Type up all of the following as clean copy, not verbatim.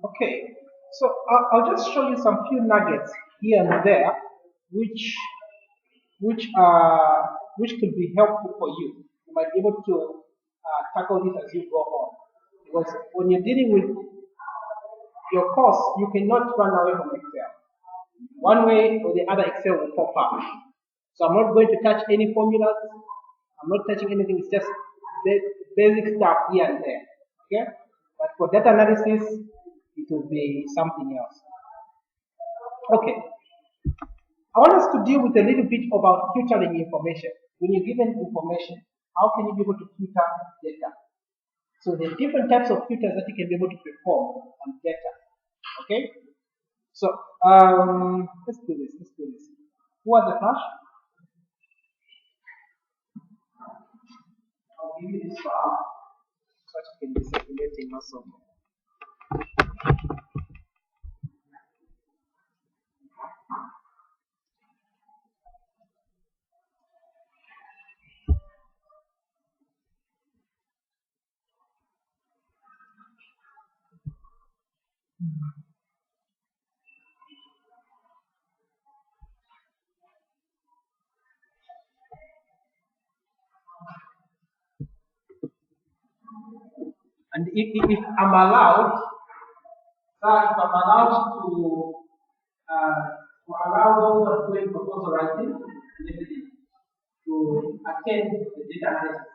Okay, so I'll just show you some few nuggets here and there, which which could be helpful for you. You might be able to tackle this as you go on, because when you're dealing with your course, you cannot run away from Excel. One way or the other, Excel will pop up. So I'm not going to touch any formulas. I'm not touching anything. It's just basic stuff here and there. Okay, but for data analysis, it will be something else. Okay, I want us to deal with a little bit about filtering information. When you're given information, how can you be able to filter data? So there are different types of filters that you can be able to perform on data. Okay? So let's do this. Let's do this. Who has the flash? I'll give you this file so that you can be circulating also. And if I'm allowed, if I'm allowed uh, to allow those who are doing proposal writing and everything to attend the data analysis.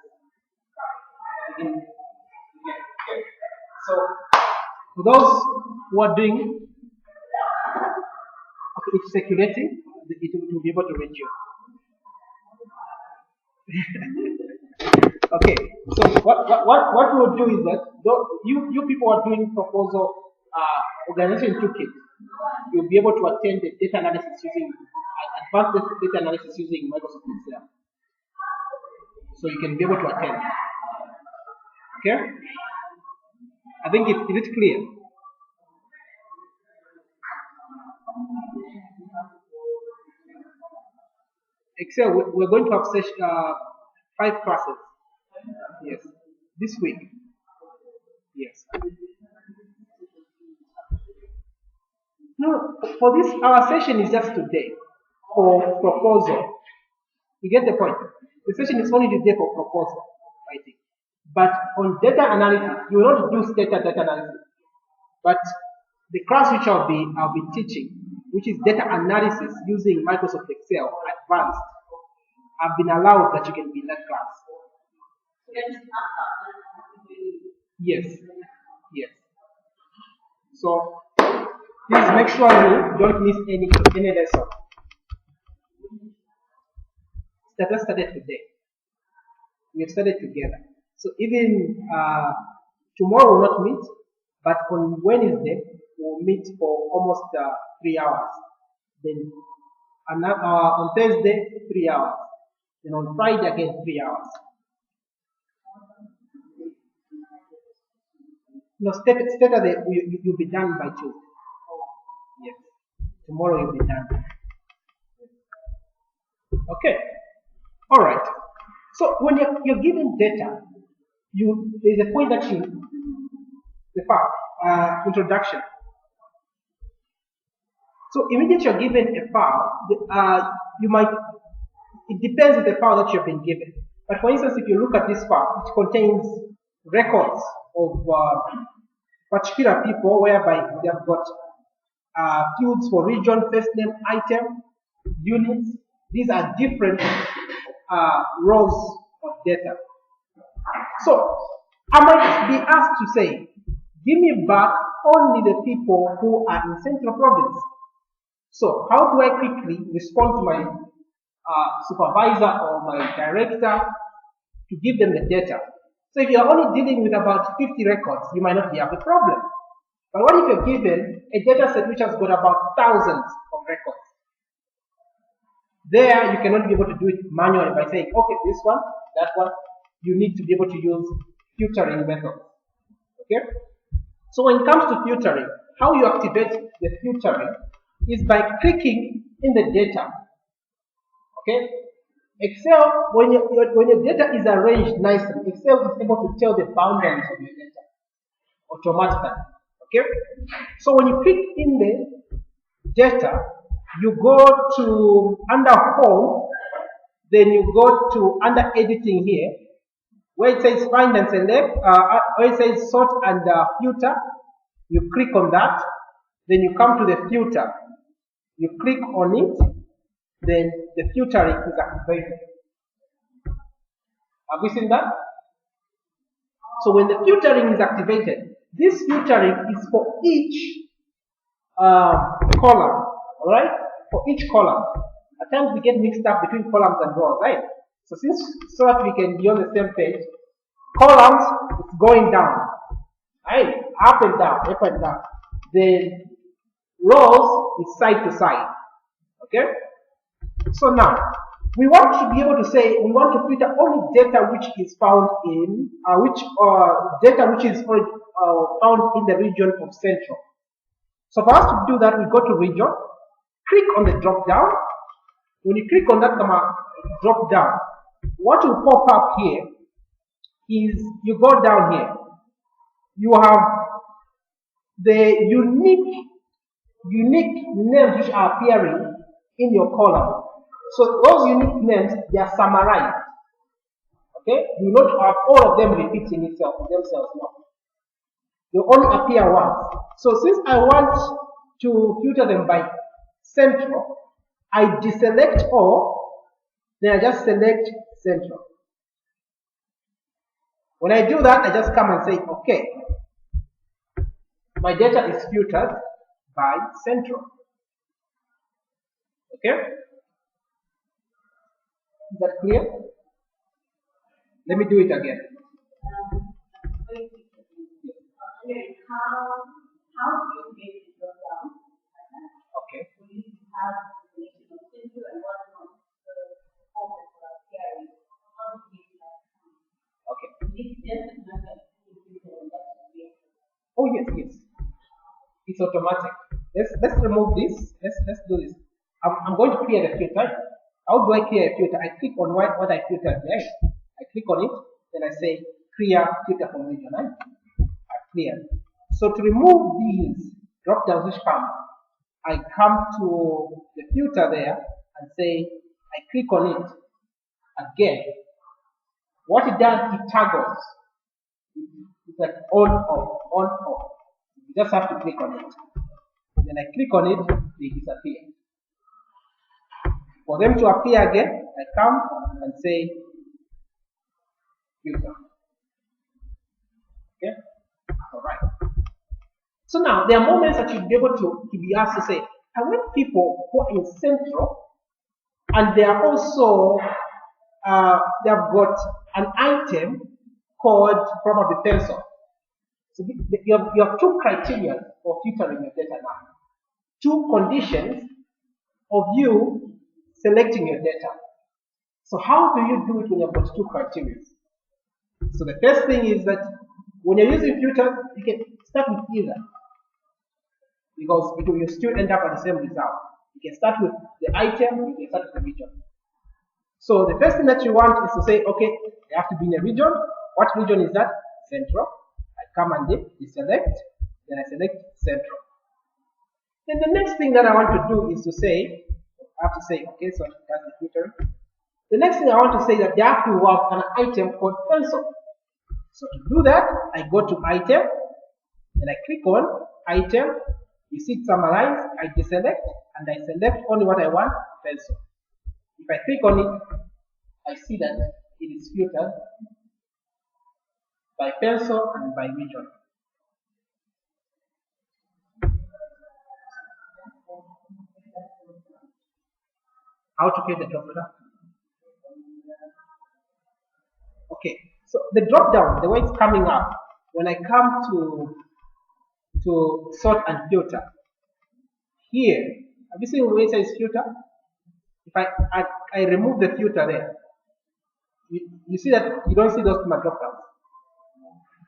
Again, okay. So for those who are doing, okay, it's circulating, it will be able to reach you. Okay, so what we'll do is that you people are doing proposal organization toolkit. You'll be able to attend the data analysis using advanced data analysis using Microsoft Excel. So you can be able to attend. Okay? I think it's clear. Excel, we're going to have 5 classes. Yes, this week. Yes. No, for this, our session is just today for proposal. You get the point? The session is only today for proposal, I think. But on data analysis, you will not do data analysis. But the class which I'll be teaching, which is data analysis using Microsoft Excel Advanced, I've been allowed that you can be in that class. Yes, yes. So please make sure you don't miss any lesson. That started today. We have started together. So even tomorrow we'll not meet, but on Wednesday we'll meet for almost 3 hours. Then on Thursday 3 hours. Then on Friday again 3 hours. No, Saturday you'll be done by 2. Yes. Tomorrow you'll be done. Okay. All right. So when you're given data, there's a point that the file introduction. So immediately you're given a file, it depends on the file that you've been given. But for instance, if you look at this file, it contains records of particular people whereby they have got fields for region, first name, item, units. These are different rows of data. So I might be asked to say, give me back only the people who are in Central Province. So how do I quickly respond to my supervisor or my director to give them the data? So if you're only dealing with about 50 records, you might not have a problem. But what if you're given a data set which has got about thousands of records? There, you cannot be able to do it manually by saying, okay, this one, that one. You need to be able to use filtering methods. Okay? So when it comes to filtering, how you activate the filtering is by clicking in the data. Okay? Excel, when your data is arranged nicely, Excel is able to tell the boundaries of your data automatically. Okay, so when you click in the data, you go to under home, then you go to under editing here, where it says find and select, where it says sort and filter. You click on that, then you come to the filter, you click on it, then the filtering is activated. Have we seen that? So when the filtering is activated, this filtering is for each column, alright? For each column. At times we get mixed up between columns and rows, right? So so that we can be on the same page, columns is going down, right? Up and down, up and down. Then rows is side to side. Okay? So now we want to be able to say we want to filter only data which is found in data which is found in the region of Central. So for us to do that, we go to region, click on the drop down. When you click on that drop down, what will pop up here is you go down here. You have the unique names which are appearing in your column. So those unique names, they are summarized. Okay? You will not have all of them repeating themselves. No. They only appear once. So since I want to filter them by Central, I deselect all, then I just select Central. When I do that, I just come and say, okay, my data is filtered by Central. Okay? Is that clear? Let me do it again. How do you make it go down? Okay. We have the definition of Central and what is the focus of carrying. How do you make that? Okay. It's just another Oh yes. It's automatic. Let's remove this. Let's do this. I'm going to clear the filter. How do I clear a filter? I click on what I filtered there. I click on it, then I say clear filter from region. I clear. So to remove these drop downs which come, I come to the filter there and say I click on it again. What it does, it toggles. It's like on off. You just have to click on it. Then I click on it, they disappear. For them to appear again, I come and say filter. Okay? Alright. So now there are moments that you'll be able to be asked to say, I want people who are in Central and they are also they have got an item called probably pencil. So you have two criteria for filtering your data now. Two conditions of you selecting your data. So how do you do it when you've got two criteria? So the first thing is that when you're using filters, you can start with either, because it will still end up at the same result. You can start with the item, you can start with the region. So the first thing that you want is to say, okay, they have to be in a region. What region is that? Central. I come and deselect, then I select Central. Then the next thing that I want to do is to say, I have to say, okay, so that's the filtering. The next thing I want to say that they have to have an item called pencil. So to do that, I go to item, then I click on item. You see it summarized. I deselect and I select only what I want, pencil. If I click on it, I see that it is filtered by pencil and by region. How to create the drop down? Okay, so the drop down, the way it's coming up, when I come to sort and filter, here, have you seen where it says filter? If I remove the filter there, you see that you don't see those drop downs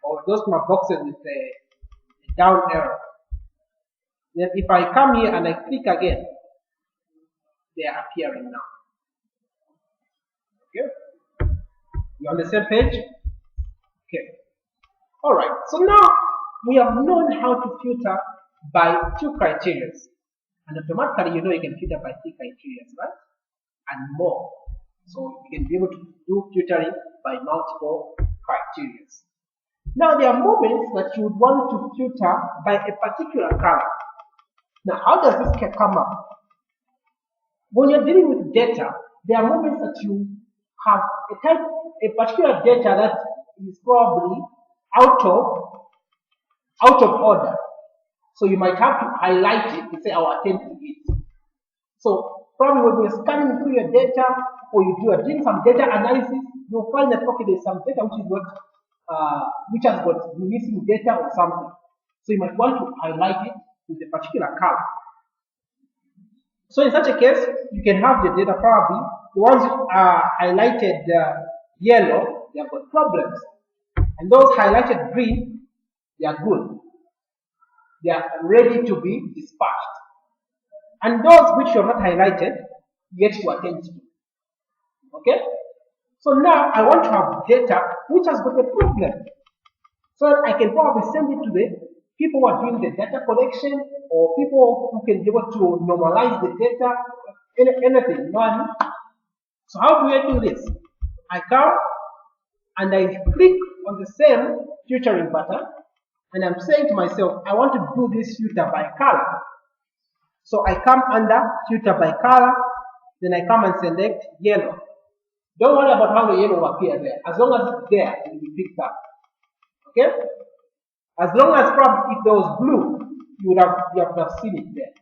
or those boxes with the down arrow. Then if I come here and I click again, they are appearing now. Okay, you on the same page? Okay. All right. So now we have known how to filter by two criteria. And automatically, you know you can filter by three criteria, right? And more. So you can be able to do filtering by multiple criteria. Now, there are moments that you would want to filter by a particular color. Now, how does this come up? When you're dealing with data, there are moments that you have a particular data that is probably out of order. So you might have to highlight it to say, I'll attend to it. So probably when you're scanning through your data or you are doing some data analysis, you'll find that okay, there's some data which has got missing data or something. So you might want to highlight it with a particular color. So in such a case, you can have the data probably the ones which are highlighted yellow, they have got problems, and those highlighted green, they are good. They are ready to be dispatched. And those which you have not highlighted, yet to attend to. Okay? So now I want to have data which has got a problem. So that I can probably send it to the people who are doing the data collection or people who can be able to normalize the data, anything. You know what I mean? So how do I do this? I come and I click on the same filtering button and I'm saying to myself, I want to do this filter by color. So I come under filter by color, then I come and select yellow. Don't worry about how the yellow will appear there. As long as it's there, it will be picked up. Okay? As long as probably if there was blue, you would have seen it there.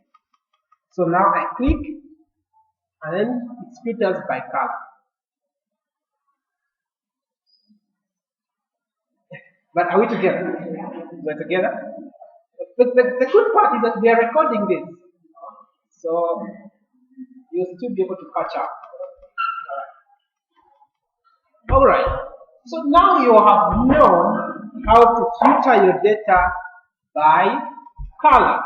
So now I click and then it filters by color. But are we together? We're together? The good part is that we are recording this. So you'll still be able to catch up. Alright. So now you have known how to filter your data by color.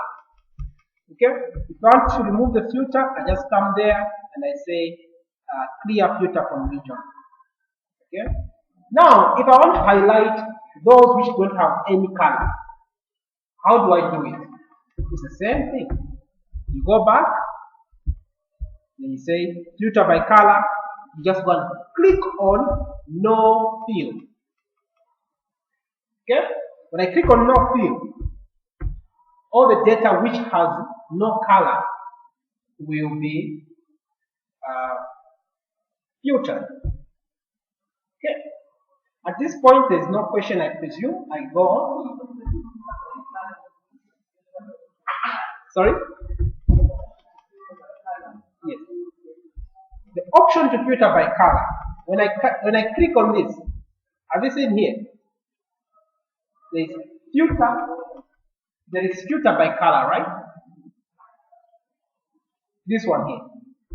Okay? If I want to remove the filter, I just come there and I say clear filter from region. Okay? Now, if I want to highlight those which don't have any color, how do I do it? It's the same thing. You go back, then you say filter by color, you just go and click on no field. Okay? When I click on no field, all the data which has no color will be filtered. Okay? At this point, there is no question, I presume. I go on. Sorry? Yes. The option to filter by color. When I click on this, have you seen here? There is filter by color, right? This one here.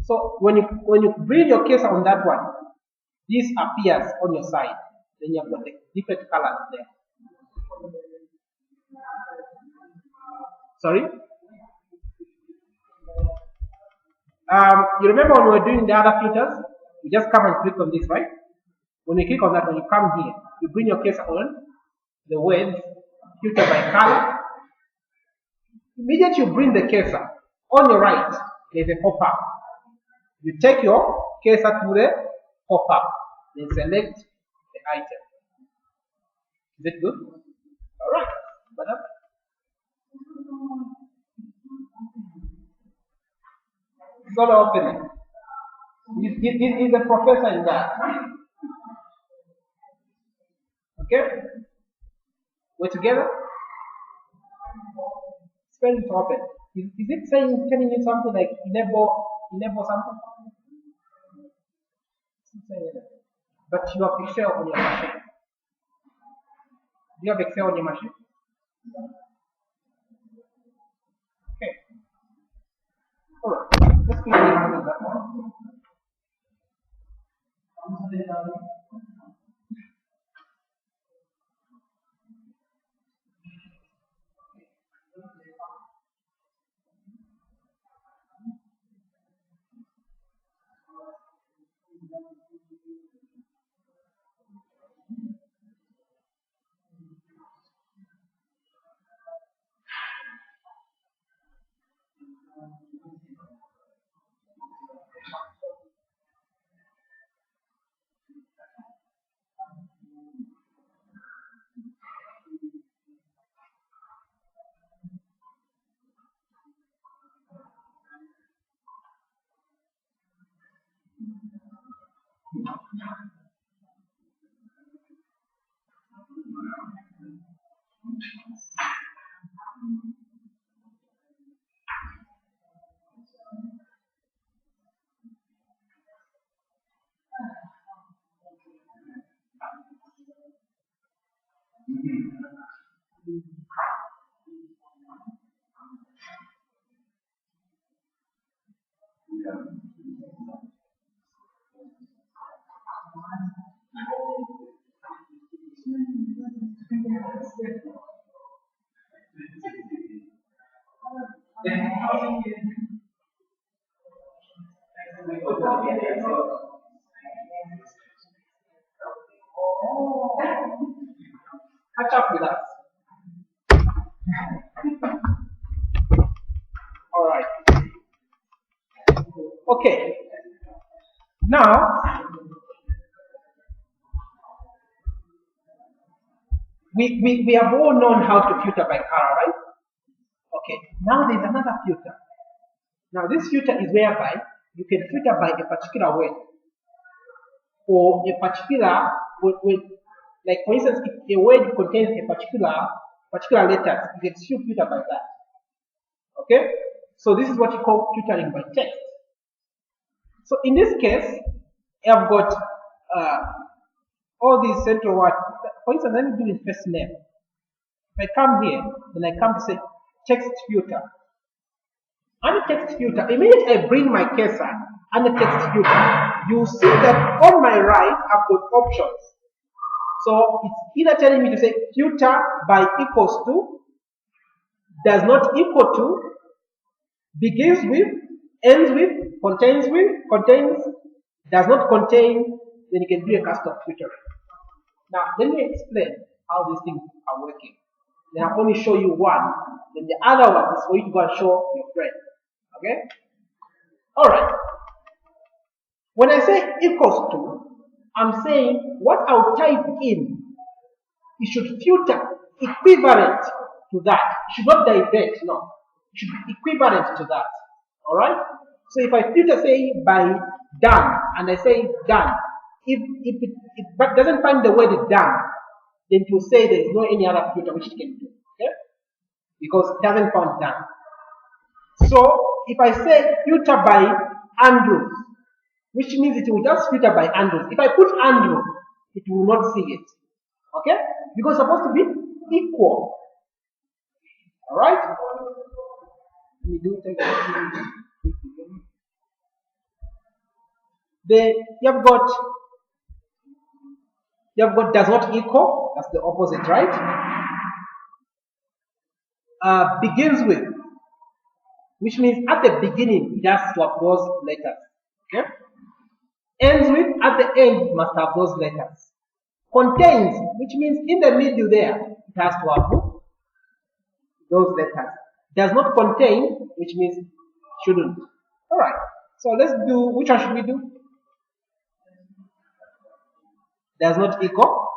So when you bring your cursor on that one, this appears on your side. Then you have got the different colors there. Sorry? You remember when we were doing the other filters? You just come and click on this, right? When you click on that, when you come here, you bring your cursor on the words filter by color. Immediately you bring the cursor on your right, there's a pop-up. You take your cursor to the pop-up, then select the item. Is it good? Alright. It's not opening. He's a professor in that. Okay? We're together? Spell it open. Is it telling you something like enable something? But you have Excel on your machine. Do you have Excel on your machine? Okay. Alright. Let's see that one. Catch up with us. All right. Okay. Now, we have all known how to filter by color, right? Okay. Now there's another filter. Now this filter is whereby you can filter by a particular word or a particular word. Like for instance, if a word contains a particular letters, you can still filter by that. Okay? So this is what you call filtering by text. So in this case, I've got all these central words. For instance, let me do the first name. If I come here, then I come to say text filter. Under text filter, immediately I bring my cursor under text filter, you see that on my right I've got options. So it's either telling me to say filter by equals to, does not equal to, begins with, ends with, contains, does not contain, then you can do a custom filtering. Now let me explain how these things are working. Then I'll only show you one, then the other one is for you to go and show your friend. Okay? Alright. When I say equals to, I'm saying what I'll type in, it should filter equivalent to that. It should not divert, no. It should be equivalent to that. Alright? So if I filter say by done, and I say done, if it doesn't find the word done, then it will say there is no any other filter which it can do. Okay? Because it doesn't find done. So if I say filter by Andrews, which means it will just filter by Andrews. If I put Andrew, it will not see it. Okay? Because it's supposed to be equal. Alright? Let me do it again. Then you've got does not equal, that's the opposite, right? Begins with, which means at the beginning it has to have those letters. Okay? Ends with, at the end must have those letters. Contains, which means in the middle there it has to have those letters. Does not contain, which means shouldn't. Alright, so let's do, which one should we do? Does not equal.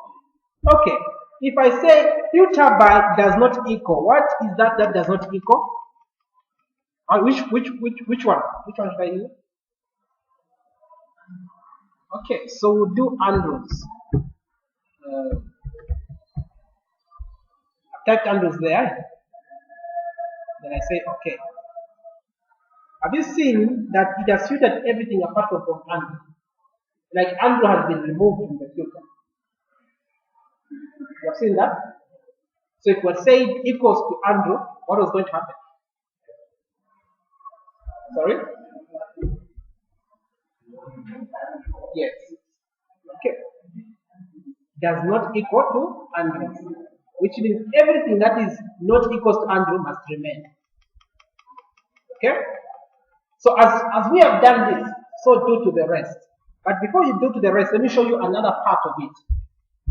Okay, if I say filter by does not equal, what is that does not equal? Which one? Which one should I use? Okay, so we'll do Andrews. I've typed Andrews there. Then I say okay. Have you seen that it has filtered everything apart from Andrew? Like Andrew has been removed from the filter. You have seen that? So if we say equals to Andrew, what was going to happen? Sorry? Yes. Okay. Does not equal to Andrew. Which means everything that is not equal to Andrew must remain. Okay? So as we have done this, so do to the rest. But before you do to the rest, let me show you another part of it.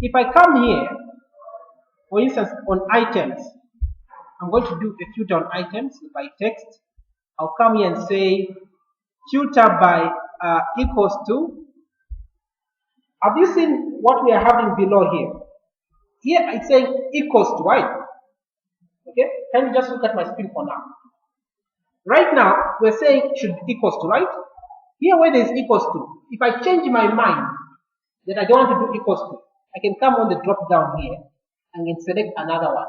If I come here, for instance, on items, I'm going to do a filter on items by text. I'll come here and say filter by equals to. Have you seen what we are having below here? Here it's saying equals to, right? Okay, can you just look at my screen for now? Right now, we're saying it should be equals to, right? Here where there is equals to, if I change my mind that I don't want to do equals to, I can come on the drop down here and then select another one.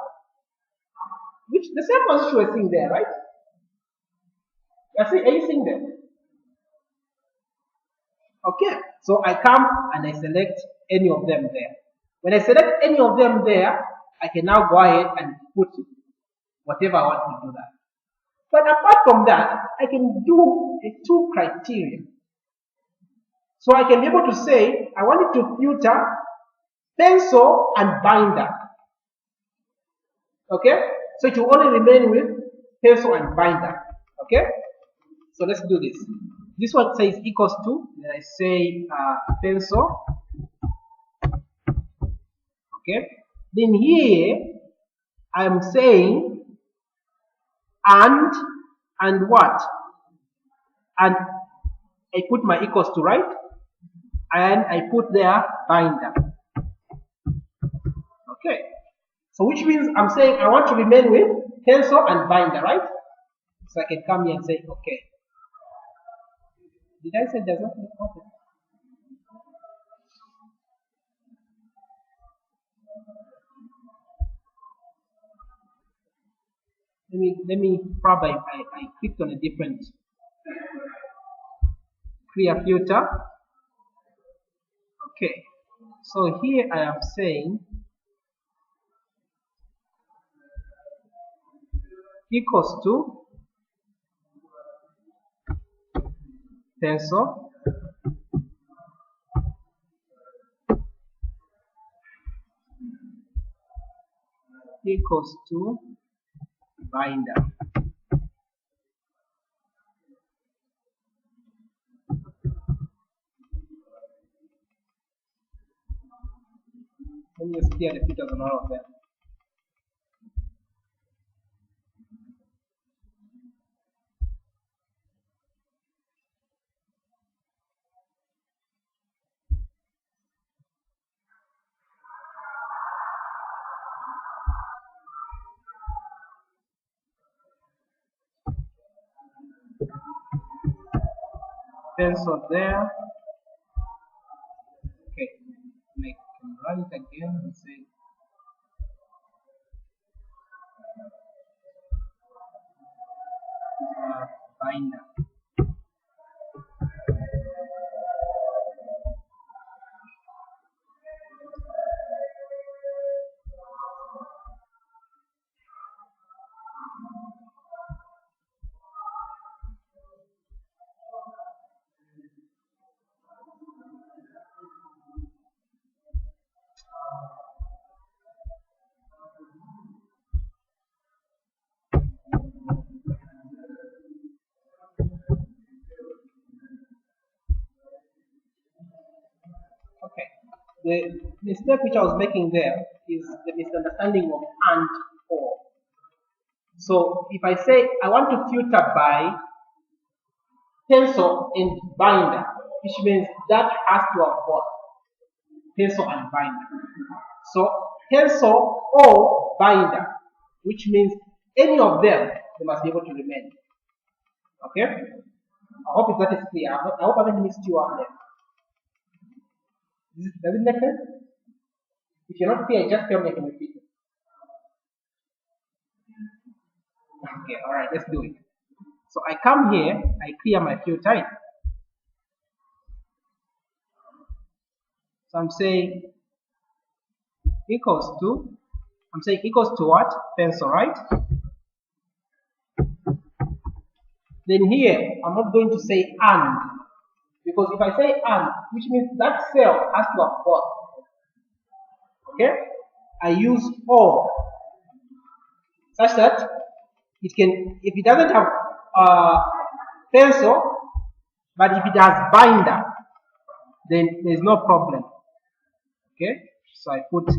Which the same position we're seeing there, right? Are you seeing them? Okay, so I come and I select any of them there. When I select any of them there, I can now go ahead and put whatever I want to do that. But apart from that, I can do a two criteria. So I can be able to say, I want it to filter pencil and binder. Okay? So it will only remain with pencil and binder. Okay? So let's do this. This one says equals to, then I say pencil. Okay? Then here, I'm saying and what? And I put my equals to, right? And I put there binder. Okay. So which means I'm saying I want to remain with pencil and binder, right? So I can come here and say, okay. Did I say does not make sense? Let me probably I clicked on a different clear filter. Okay. So here I am saying equals to pencil equals to binder. Let me just clear the filters on all of them. Pencil there. Okay, I can run it again and say binder. Okay. The mistake which I was making there is the misunderstanding of and or. So if I say I want to filter by pencil and binder, which means that has to have both pencil and binder. So pencil or binder, which means any of them, they must be able to remain. Okay? I hope that is clear. I hope I haven't missed you out there. Does it make sense? If you're not clear, just tell me I can repeat it. Okay, alright, let's do it. So I come here, I clear my filter. So I'm saying equals to, what? Pencil, right? Then here, I'm not going to say and, because if I say and, which means that cell has to have both. Okay? I use or, such that it can, if it doesn't have pencil, but if it has binder, then there's no problem. Okay? So I put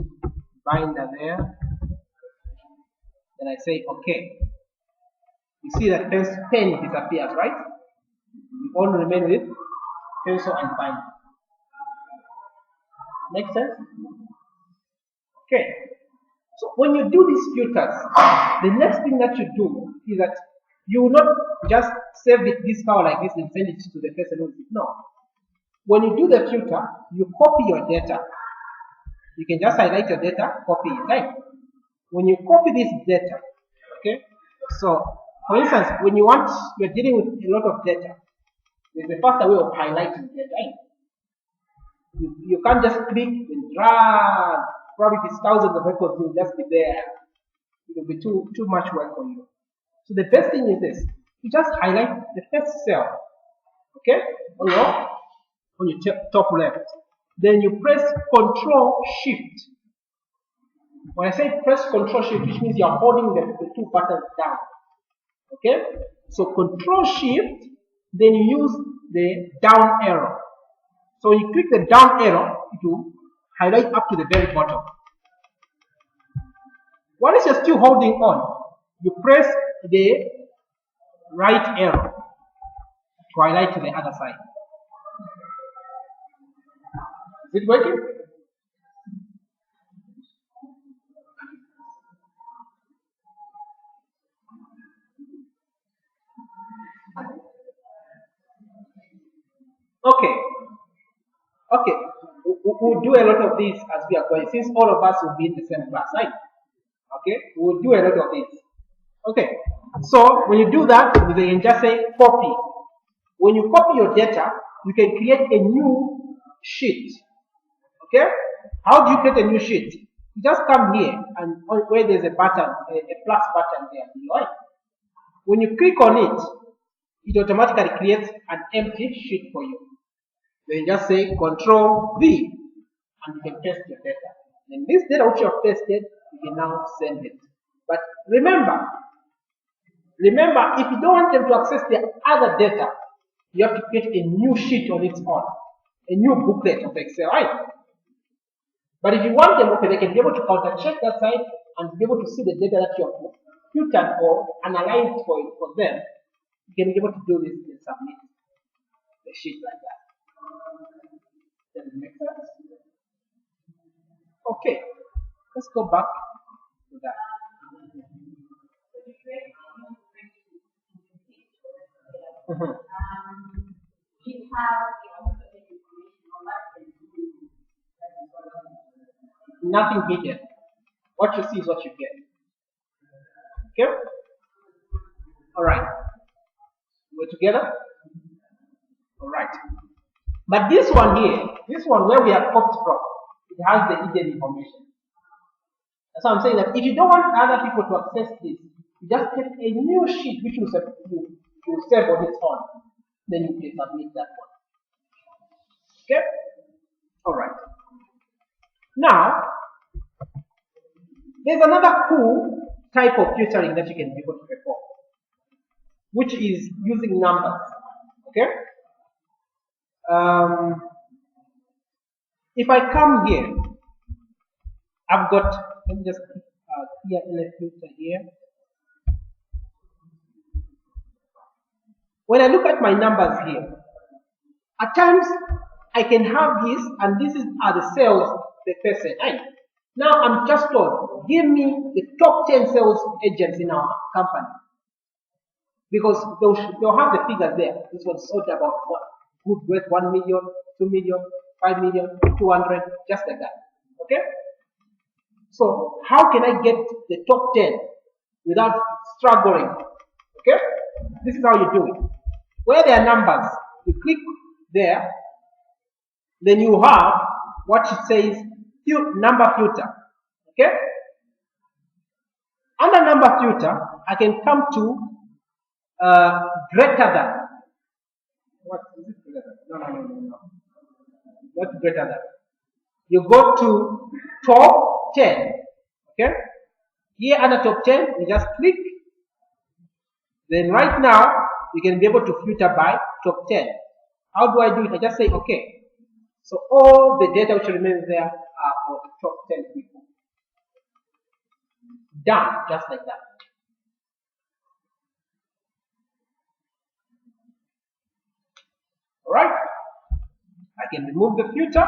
binder there, then I say okay. You see that pen disappears, right? We only remain with pencil and binder. Make sense? Okay. So when you do these filters, the next thing that you do is that you will not just save this file like this and send it to the person who did. No. When you do the filter, you copy your data. You can just highlight your data, copy it, right? When you copy this data, okay, so for instance, when you're dealing with a lot of data, there's a faster way of highlighting data, right? You can't just click and drag. Probably if it's thousands of records, you'll just be there. It will be too much work for you. So the best thing is this: you just highlight the first cell, okay, on your top left. Then you press Control Shift. When I say press Control Shift, which means you're holding the two buttons down. Okay? So Control Shift, then you use the down arrow. So when you click the down arrow, it will highlight up to the very bottom. Once you're still holding on, you press the right arrow to highlight to the other side. Is it working? Okay. Okay. We'll do a lot of this as we are going, since all of us will be in the same class, right? Okay. We'll do a lot of this. Okay. So when you do that, you can just say copy. When you copy your data, you can create a new sheet. Okay? How do you create a new sheet? You just come here and where there's a button, a plus button there below. When you click on it, it automatically creates an empty sheet for you. Then you just say Control V and you can paste your data. And this data which you have pasted, you can now send it. But remember, if you don't want them to access the other data, you have to create a new sheet on its own, a new booklet of Excel, right? But if you want them, okay, they can be able to counter check that side and be able to see the data that you have filtered or analyzed for them. You can be able to do this and submit the sheet like that. Does it make sense? Okay, let's go back to that. Nothing hidden. What you see is what you get. Okay? Alright. We're together? Alright. But this one here, this one where we have copied from, it has the hidden information. That's why I'm saying that if you don't want other people to access this, you just take a new sheet which you save on its own. Then you can submit that one. Okay? Alright. Now, there's another cool type of filtering that you can be able to perform, which is using numbers. Okay? If I come here, I've got, let me just clear LF filter here. When I look at my numbers here, at times I can have this, and this are the sales per person. Now I'm just told, give me the top 10 sales agents in our company. Because they'll have the figures there. This was sold about what? Good worth 1 million, 2 million, 5 million, 200, just like that. Okay? So how can I get the top 10 without struggling? Okay? This is how you do it. Where there are numbers, you click there, then you have what it says number filter. Okay? Under number filter, I can come to greater than. What is it greater than? No. Not greater than. You go to top 10. Okay? Here under top 10, you just click. Then right now, you can be able to filter by top 10. How do I do it? I just say okay. So all the data which remains there are for the top 10 people. Done, just like that. Alright? I can remove the filter.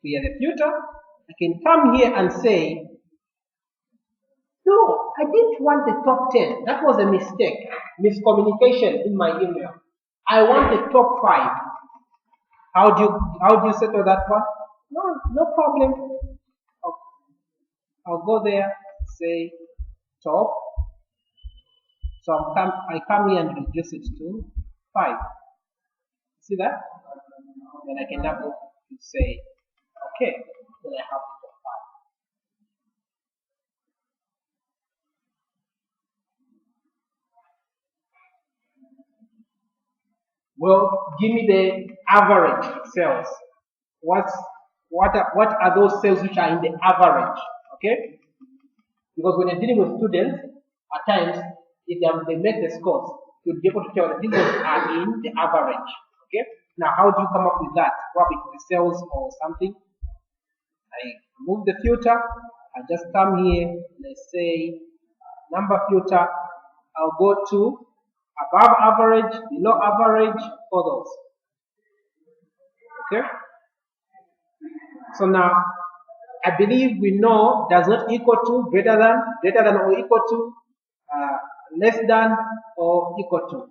Clear the filter. I can come here and say, no, I didn't want the top 10. That was a mistake. Miscommunication in my email. I want the top 5. How do you settle that one? No problem. I'll, I'll go there, say top. So I come here and reduce it to 5. See that? Then I can double to say okay. Then I have it. Well, give me the average cells. What are those cells which are in the average? Okay? Because when you're dealing with students, at times, if they make the scores, you'll be able to tell that these ones are in the average. Okay? Now, how do you come up with that? Probably the cells or something. I move the filter. I just come here. Let's say number filter. I'll go to above average, below average, others. Okay? So now, I believe we know does not equal to, greater than or equal to, less than or equal to.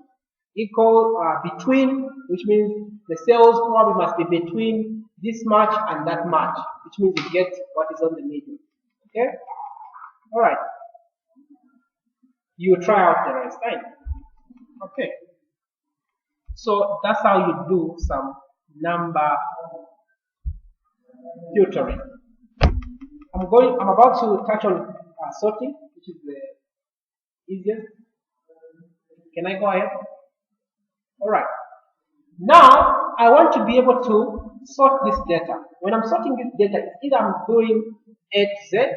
Equal, between, which means the cells probably must be between this much and that much, which means you get what is on the middle. Okay? Alright. You try out the rest, right? Okay. So that's how you do some number filtering. I'm about to touch on sorting, which is the easiest. Can I go ahead? Alright. Now I want to be able to sort this data. When I'm sorting this data, it's either I'm doing A to Z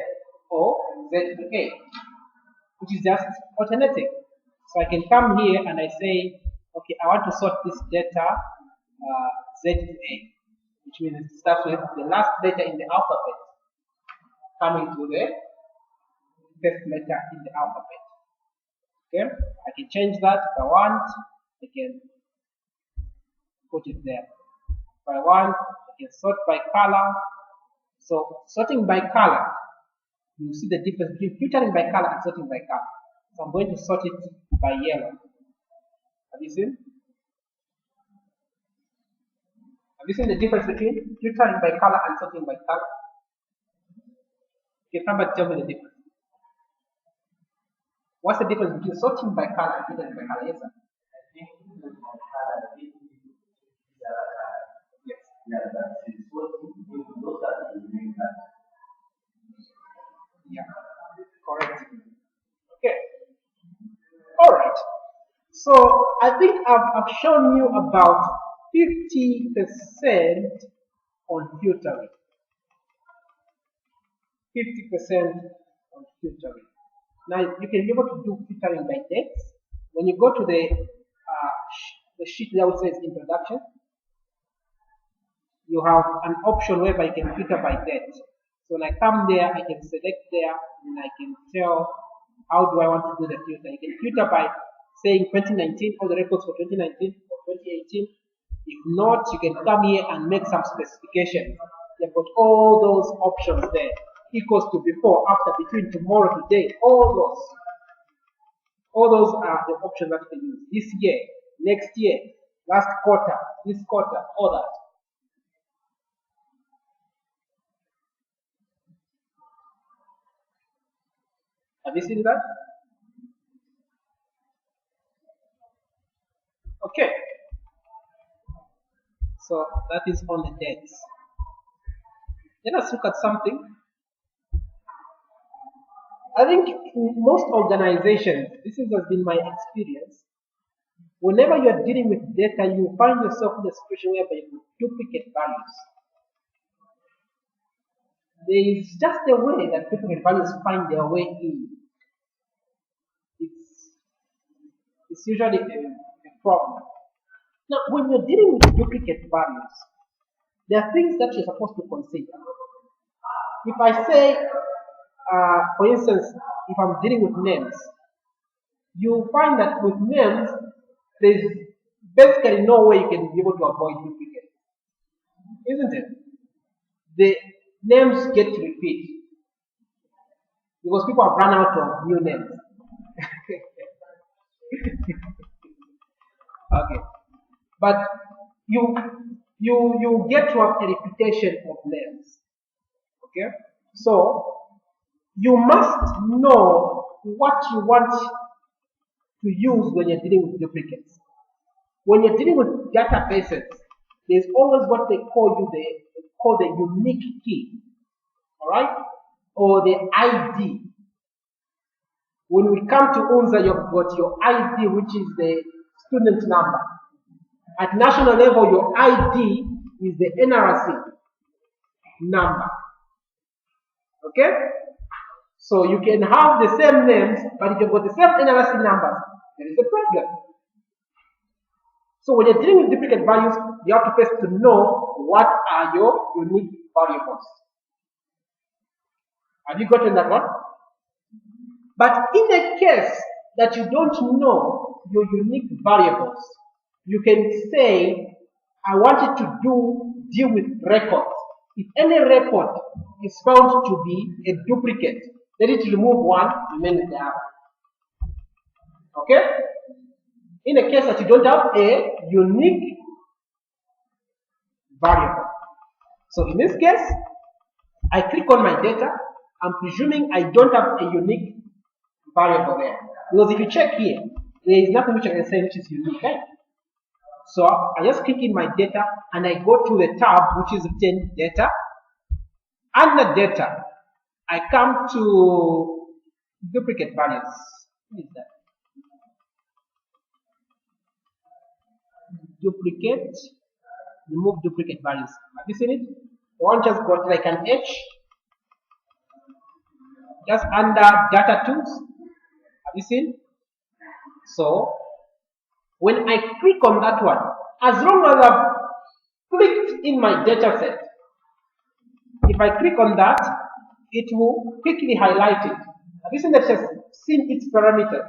or Z to A, which is just alternating. So I can come here and I say, okay, I want to sort this data Z to A, which means it starts with the last letter in the alphabet coming to the first letter in the alphabet. Okay, I can change that if I want. I can put it there. If I want, I can sort by color. So sorting by color, you see the difference between filtering by color and sorting by color. So I'm going to sort it by yellow. Have you seen? Have you seen the difference between filtering by color and sorting by color? Can somebody tell me the difference? What's the difference between sorting by color and filtering by color? Yes, sir. Yes. Yeah. Correct. Okay. All right. So I think I've shown you about 50% on filtering. 50% on filtering. Now you can be able to do filtering by dates. When you go to the sheet that says introduction, you have an option whereby you can filter by date. So when I come there, I can select there and I can tell how do I want to do the filter. You can filter by saying 2019, all the records for 2019 or 2018. If not, you can come here and make some specifications. You've got all those options there. Equals to before, after, between, tomorrow, today, all those. All those are the options that you can use. This year, next year, last quarter, this quarter, all that. Have you seen that? Okay. So that is on the dates. Let us look at something. I think in most organizations, this has been my experience. Whenever you are dealing with data, you find yourself in a situation whereby you duplicate values. There is just a way that duplicate values find their way in. It's usually a problem. Now, when you're dealing with duplicate values, there are things that you're supposed to consider. If I say, for instance, if I'm dealing with names, you'll find that with names, there's basically no way you can be able to avoid duplicate. Isn't it? The names get to repeat because people have run out of new names. Okay. But you you get to have a repetition of names. Okay, so you must know what you want to use when you're dealing with duplicates. When you're dealing with databases, there's always what they call the unique key, all right, or the ID. When we come to UNZA, you've got your ID, which is the student number. At national level, your ID is the NRC number. Okay? So you can have the same names, but if you've got the same NRC numbers, there is a problem. So when you're dealing with duplicate values, you have to first to know what are your unique variables. Have you gotten that one? But in the case that you don't know your unique variables, you can say, I want it to deal with records. If any record is found to be a duplicate, let it remove one, remain with the other. Okay? In a case that you don't have a unique variable. So in this case, I click on my data. I'm presuming I don't have a unique variable there. Because if you check here, there is nothing which I can say which is unique. Right? So I just click in my data and I go to the tab which is written data. Under data, I come to duplicate values. What is that? Duplicate, remove duplicate values. Have you seen it? The one just got like an H. Just under data tools. Have you seen? So when I click on that one, as long as I've clicked in my data set, if I click on that, it will quickly highlight it. Have you seen that it has seen its parameters?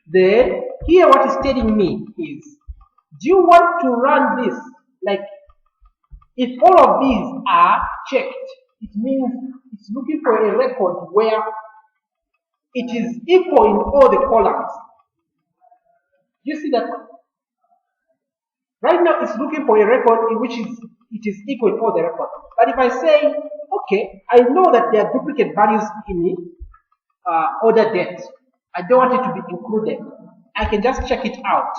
Then here what it's telling me is, do you want to run this? Like, if all of these are checked, it means it's looking for a record where it is equal in all the columns. You see that? Right now it's looking for a record in which it is equal in all the records. But if I say, okay, I know that there are duplicate values in order date. I don't want it to be included. I can just check it out.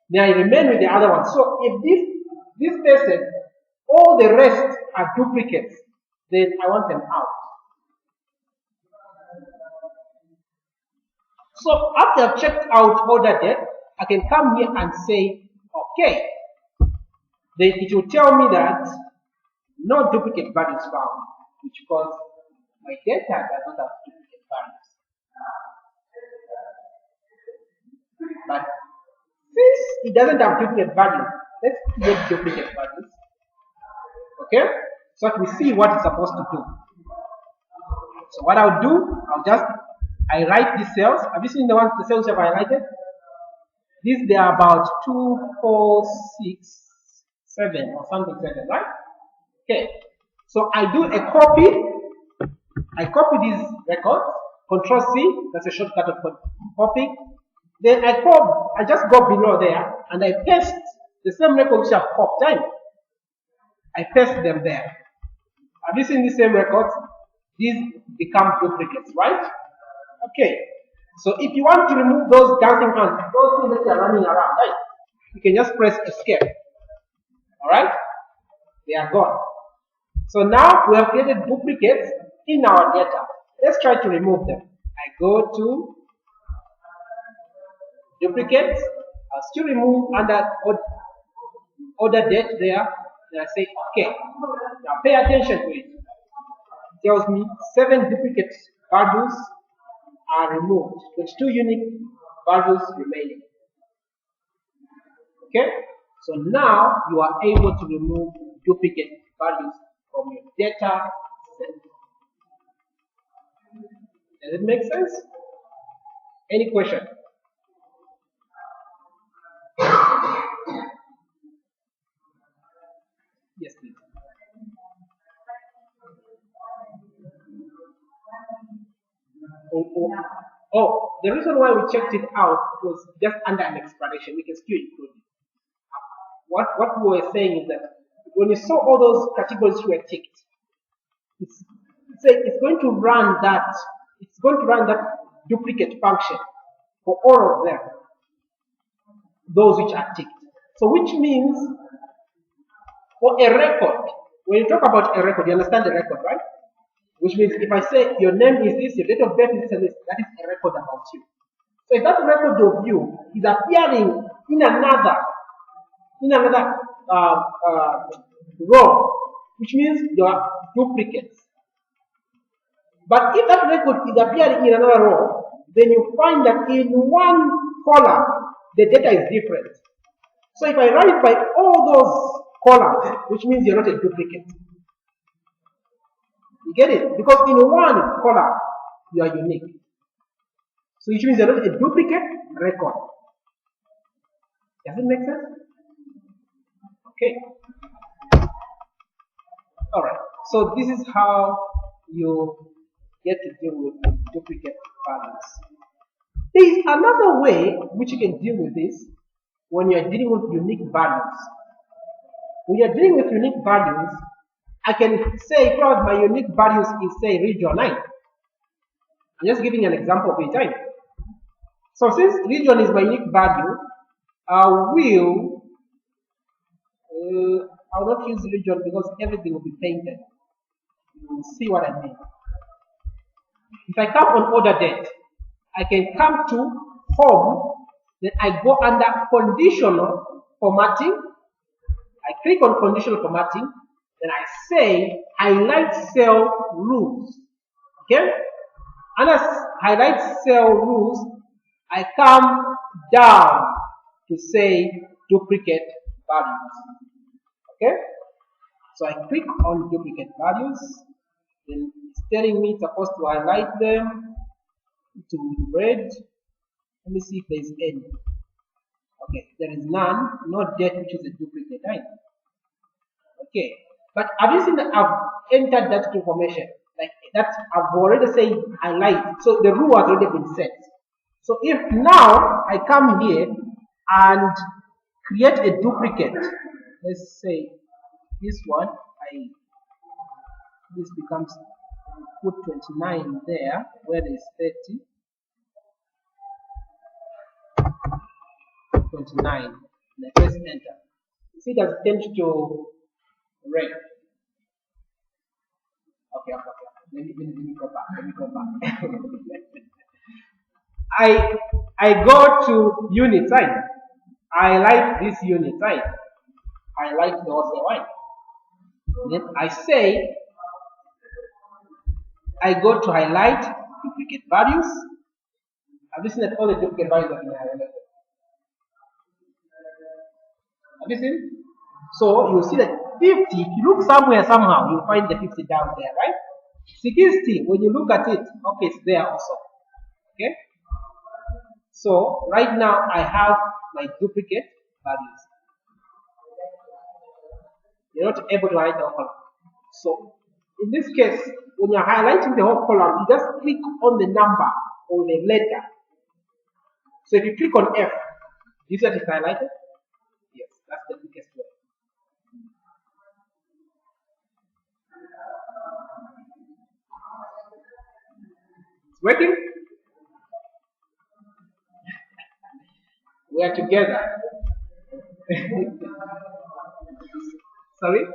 Then I remain with the other one. So if this person, all the rest are duplicates, then I want them out. So after I've checked out order date, I can come here and say, okay. Then it will tell me that no duplicate values found, which because my data does not have duplicate values. But since it doesn't have duplicate values, let's create duplicate values. Okay? So that we see what it's supposed to do. So what I'll do, I write these cells. Have you seen the cells I've highlighted? These, they are about 2, 4, 6, 7 or something 7, right? Okay. So I do a copy. I copy these records. Control C, that's a shortcut of copy. Then I just go below there and I paste the same records which I've copied. I paste them there. Have you seen the same records? These become duplicates, right? Okay. So if you want to remove those dancing ants, those things that are running around, right? You can just press escape. Alright? They are gone. So now we have created duplicates in our data. Let's try to remove them. I go to duplicates. I'll still remove under order date there. Then I say okay. Now pay attention to it. It tells me 7 duplicate values are removed, with 2 unique values remaining. Okay? So now you are able to remove duplicate values from your data set. Does it make sense? Any question? Yes, please. Oh, the reason why we checked it out was just under an explanation. We can still include it what we were saying is that when you saw all those categories were ticked, it's going to run that duplicate function for all of them, those which are ticked. So which means for a record, when you talk about a record, you understand the record, right? Which means if I say your name is this, your date of birth is this, that is a record about you. So if that record of you is appearing in another row, which means you are duplicates. But if that record is appearing in another row, then you find that in one column the data is different. So if I run it by all those columns, which means you're not a duplicate. You get it? Because in one column you are unique. So which means you're not a duplicate record. Does it make sense? Okay. Alright. So this is how you get to deal with duplicate values. There is another way which you can deal with this when you are dealing with unique values. When you are dealing with unique values, I can say my unique values is say region 9. I'm just giving an example of a time. So since region is my unique value, I will not use region because everything will be painted. You will see what I mean. If I come on order date, I can come to home, then I go under conditional formatting. I click on conditional formatting, then I say highlight cell rules. Okay? Under highlight cell rules, I come down to say duplicate values. Okay? So I click on duplicate values, then it's telling me it's supposed to highlight them to red. Let me see if there is any. Okay, there is none, no date, which is a duplicate, right? Okay, but have you seen that I've entered that information? Like that, I've already said highlight, so the rule has already been set. So if now I come here and create a duplicate, let's say this one, this becomes put 29 there where there is 30. 29. And I press enter. You see that it tends to red. Okay. Let me go back. I go to unit side. I like this unit side. I like the also one. Then I say I go to highlight duplicate values. Have you seen that all the duplicate values have been highlighted? Have you seen? So you see that 50, if you look somewhere somehow, you'll find the 50 down there, right? 60, when you look at it, okay, it's there also. Okay? So right now I have my duplicate values. You're not able to highlight the whole column. So in this case, when you're highlighting the whole column, you just click on the number or the letter. So if you click on F, you see that it's highlighted? Yes, that's the quickest way. It's working? We are together. Sorry?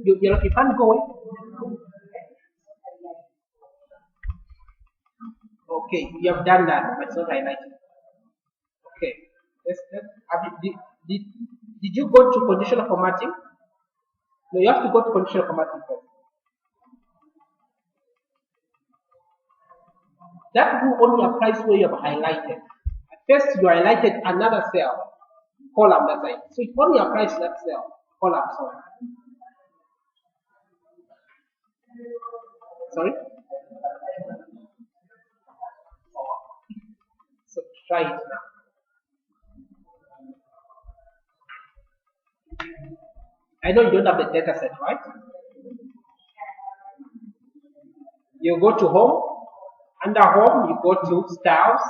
You can't go away? Okay, you have done that, but it's not highlighted. Okay. Did you go to conditional formatting? No, you have to go to conditional formatting first. That rule only applies where you have highlighted. At first, you highlighted another cell, column that side. So it only applies to that cell, column, sorry. So try it now. I know you don't have the data set, right? You go to home. Under home, you go to styles.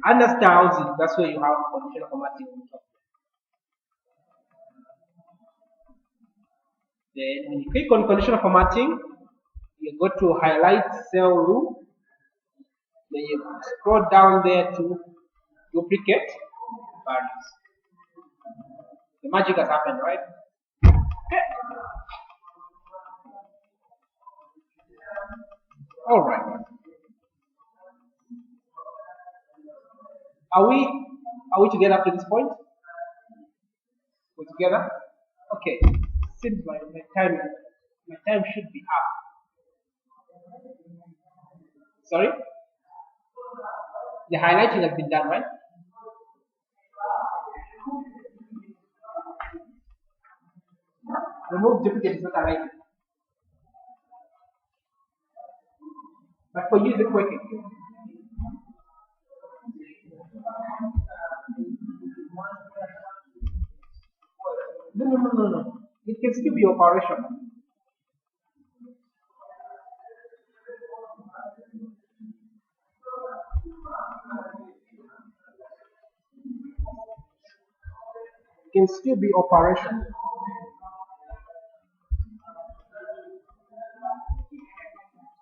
Under styles, that's where you have conditional formatting on top. Then when you click on conditional formatting, you go to highlight cell rule. Then you scroll down there to duplicate values. The magic has happened, right? Okay. All right. Are we together up to this point? We're together? Okay. Seems like my time should be up. Sorry? The highlighting has been done, right? Remove duplicate is not highlighted. But for you, is it working? No, no, no, no, no. It can still be operational. It can still be operational.